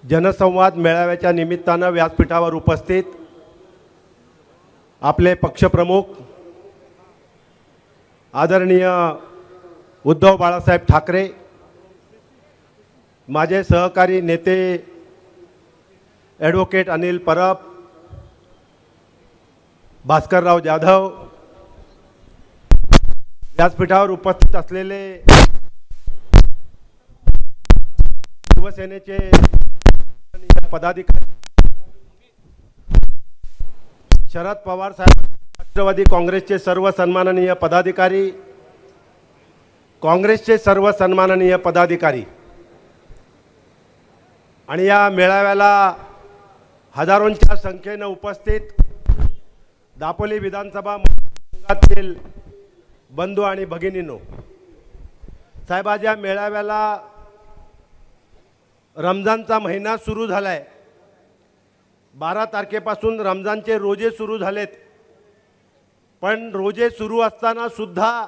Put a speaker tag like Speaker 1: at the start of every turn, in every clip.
Speaker 1: जनसंवाद मेळाव्याच्या निमित्तानं व्यासपीठावर उपस्थित आपले पक्षप्रमुख आदरणीय उद्धव बाळासाहेब ठाकरे, माझे सहकारी नेते ॲडव्होकेट अनिल परब, भास्करराव जाधव, व्यासपीठावर उपस्थित असलेले शिवसेनेचे पदाधिकारी, शरद पवार साहेब, राष्ट्रवादी काँग्रेसचे सर्व सन्माननीय पदाधिकारी, काँग्रेसचे सर्व सन्माननीय पदाधिकारी आणि या मेळाव्याला हजारोंच्या संख्येने उपस्थित दापोली विधानसभा मतदारसंघातील बंधू आणि भगिनींनो, साहेब, आज या मेळाव्याला रमजानचा महिना सुरू झालाय। 12 तारखेपासून रमजानचे रोजे सुरू झालेत, पण रोजे सुरू असताना सुद्धा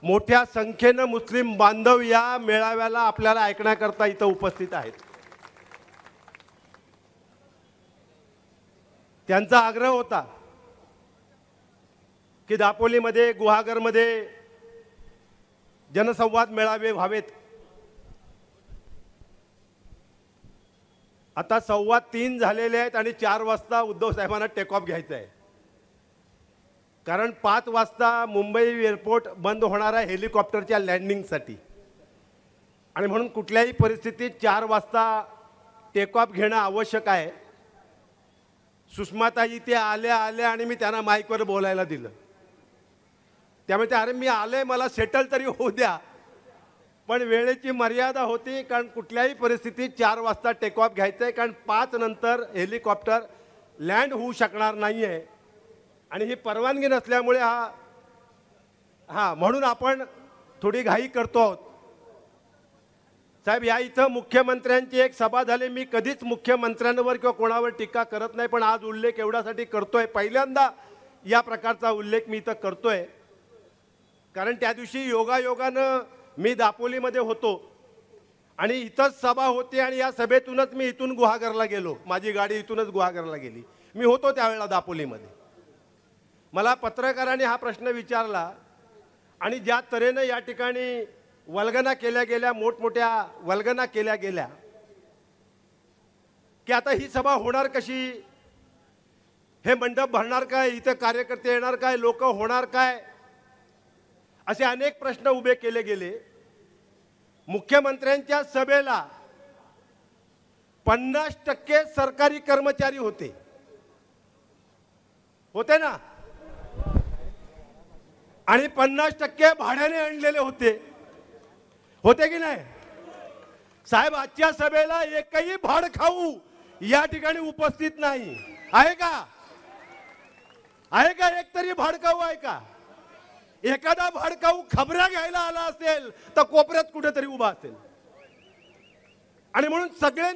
Speaker 1: मोठ्या संख्येने मुस्लिम बांधव या मेळाव्याला आपल्याला ऐकण्याकरता इथं उपस्थित आहेत। त्यांचा आग्रह होता की दापोलीमध्ये, गुहागरमध्ये जनसंवाद मेळावे व्हावेत। आता 3:15 झालेले आहेत आणि 4 वाजता उद्धव साहेबांना टेक ऑफ घ्यायचं आहे, कारण 5 वाजता मुंबई एअरपोर्ट बंद होणार आहे हेलिकॉप्टरच्या लँडिंगसाठी, आणि म्हणून कुठल्याही परिस्थितीत 4 वाजता टेक ऑफ घेणं आवश्यक आहे। सुषमाताई ते आल्या आणि मी त्यांना माईकवर बोलायला दिलं, त्यामुळे ते अरे मी आले, मला सेटल तरी होऊ द्या, पण वेळेची मर्यादा होती, कारण कुठल्याही परिस्थितीत 4 वाजता टेक ऑफ घ्यायचं आहे, कारण 5 नंतर हेलिकॉप्टर लँड होऊ शकणार नाही आहे आणि ही परवानगी नसल्यामुळे म्हणून आपण थोडी घाई करतो आहोत। साहेब, या इथं मुख्यमंत्र्यांची एक सभा झाली, मी कधीच मुख्यमंत्र्यांवर किंवा कोणावर टीका करत नाही, पण आज उल्लेख एवढ्यासाठी करतोय, पहिल्यांदा या प्रकारचा उल्लेख मी इथं करतोय, कारण त्या दिवशी योगायोगानं मी दापोलीमध्ये होतो आणि इथंच सभा होती आणि या सभेतूनच मी इथून गुहागरला गेलो, माझी गाडी इथूनच गुहागरला गेली, मी होतो त्यावेळेला दापोलीमध्ये। मला पत्रकारांनी हा प्रश्न विचारला आणि ज्या तऱ्हेनं या ठिकाणी वल्गना केल्या गेल्या, मोठमोठ्या वल्गना केल्या गेल्या की आता ही सभा होणार कशी, हे मंडप भरणार काय, इथे कार्यकर्ते येणार काय, लोक होणार काय, असे अनेक प्रश्न उभे केले गेले। मुख्यमंत्र्यांच्या सभेला 50% सरकारी कर्मचारी होते ना, आणि 50% भाड्याने आणलेले होते की नाही साहेब? आजच्या सभेला एकही भाडखाऊ या ठिकाणी उपस्थित नाही आहे का? एक तरी भाडखाऊ आहे का? एखादा भाडखाऊ खबऱ्या घ्यायला आला असेल तर कोपऱ्यात कुठेतरी उभा असेल, आणि म्हणून सगळे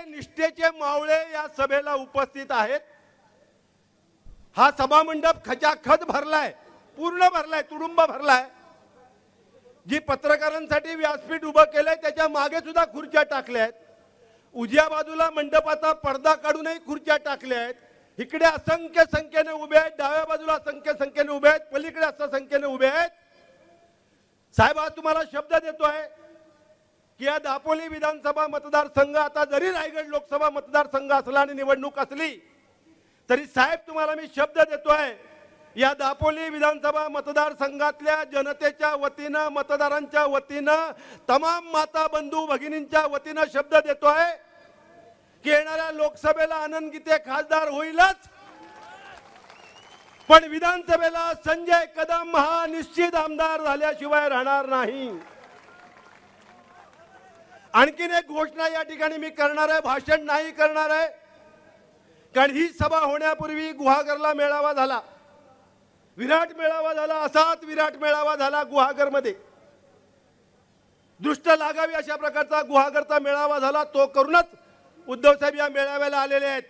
Speaker 1: निष्ठेचे मावळे या सभेला उपस्थित आहेत। हा सभा मंडप खचाखच भरलाय, पूर्ण भरलाय, तुडुंब भरलाय। जी पत्रकारांसाठी व्यासपीठ उभं केलंय त्याच्या मागे सुद्धा खुर्च्या टाकल्या आहेत, उजव्या बाजूला मंडपाचा पडदा काढूनही खुर्च्या टाकल्या आहेत, इकडे असंख्य संख्येने उभे आहेत, डाव्या बाजूला असंख्य संख्येने उभे आहेत, पलीकडे असंख्य संख्येने उभे आहेत। साहेब, आज तुम्हाला शब्द देतोय की या दापोली विधानसभा मतदारसंघ, आता जरी रायगड लोकसभा मतदारसंघ असला आणि निवडणूक असली तरी साहेब तुम्हाला मी शब्द देतोय, या दापोली विधानसभा मतदारसंघातल्या जनतेच्या वतीनं, मतदारांच्या वतीनं, तमाम माता बंधू भगिनींच्या वतीनं शब्द देतोय की येणाऱ्या लोकसभेला आनंद गीते खासदार होईलच, पण विधानसभेला संजय कदम हा निश्चित आमदार झाल्याशिवाय राहणार नाही। आणखीन एक घोषणा या ठिकाणी मी करणार आहे, भाषण नाही करणार आहे, कारण ही सभा होण्यापूर्वी गुहागरला मेळावा झाला, विराट मेळावा झाला, असाच विराट मेळावा झाला गुहागरमध्ये, दृष्ट लागावी अशा प्रकारचा गुहागरचा मेळावा झाला, तो करूनच उद्धव साहेब या मेळाव्याला आलेले आहेत।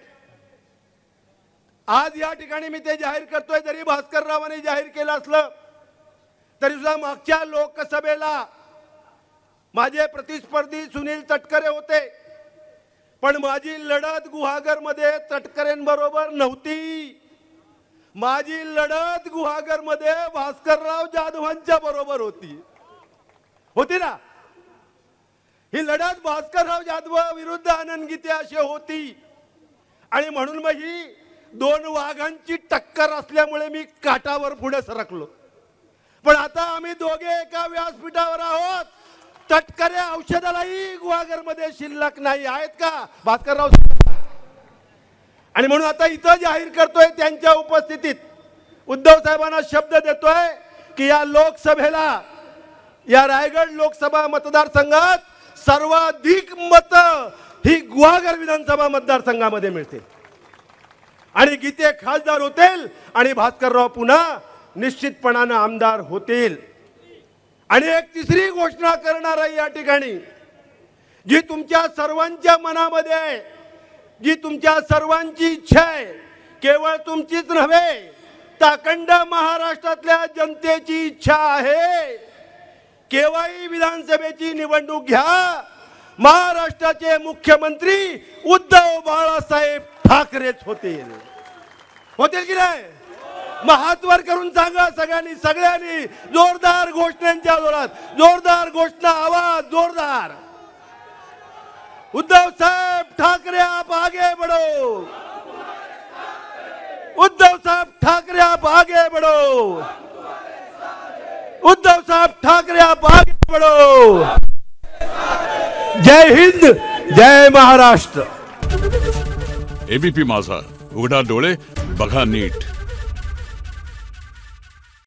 Speaker 1: आज या ठिकाणी मी ते जाहीर करतोय, जरी भास्कररावांनी जाहीर केलं असलं तरी सुद्धा मागच्या लोकसभेला माझे प्रतिस्पर्धी सुनील तटकरे होते, पण माझी लढत गुहागरमध्ये तटकरेंबरोबर नव्हती. माझी लढत गुहागरमध्ये भास्करराव जाधवांच्या बरोबर होती ना. ही लढत भास्करराव जाधव विरुद्ध आनंद गीते अशी होती. आणि म्हणून मग ही दोन वाघांची टक्कर असल्यामुळे मी काठावर पुढे सरकलो. पण आता आम्ही दोघे एका व्यासपीठावर आहोत. तटकरे औषधालाही गुहागरमध्ये शिल्लक नाही आहेत का भास्करराव? आणि म्हणून आता इथं जाहीर करतोय त्यांच्या उपस्थितीत, उद्धव साहेबांना शब्द देतोय की या लोकसभेला, या रायगड लोकसभा मतदारसंघात सर्वाधिक मत ही गुहागर विधानसभा मतदारसंघामध्ये मिळतील आणि गीते खासदार होतील आणि भास्करराव पुन्हा निश्चितपणाने आमदार होतील. आणि एक तिसरी घोषणा करणार आहे या ठिकाणी, जी तुमच्या सर्वांच्या मनामध्ये आहे, जी तुमच्या सर्वांची इच्छा आहे, केवळ तुमचीच नव्हे तर अखंड महाराष्ट्रातल्या जनतेची इच्छा आहे. केव्हाही विधानसभेची निवडणूक घ्या, महाराष्ट्राचे मुख्यमंत्री उद्धव बाळासाहेब ठाकरेच होतील की नाही? मग हात वर करून सांगा सगळ्यांनी जोरदार घोषणांच्या जोरात, जोरदार घोषणा, आवाज जोरदार. उद्धव साहेब ठाकरे आप आगे बढ़ो, उद्धव साहब ठाकरे आप आगे बढ़ो, उद्धव साहब ठाकरे आप आगे बढ़ो. जय हिंद, जय महाराष्ट्र.
Speaker 2: एबीपी माझा, उघडा डोळे बघा नीट.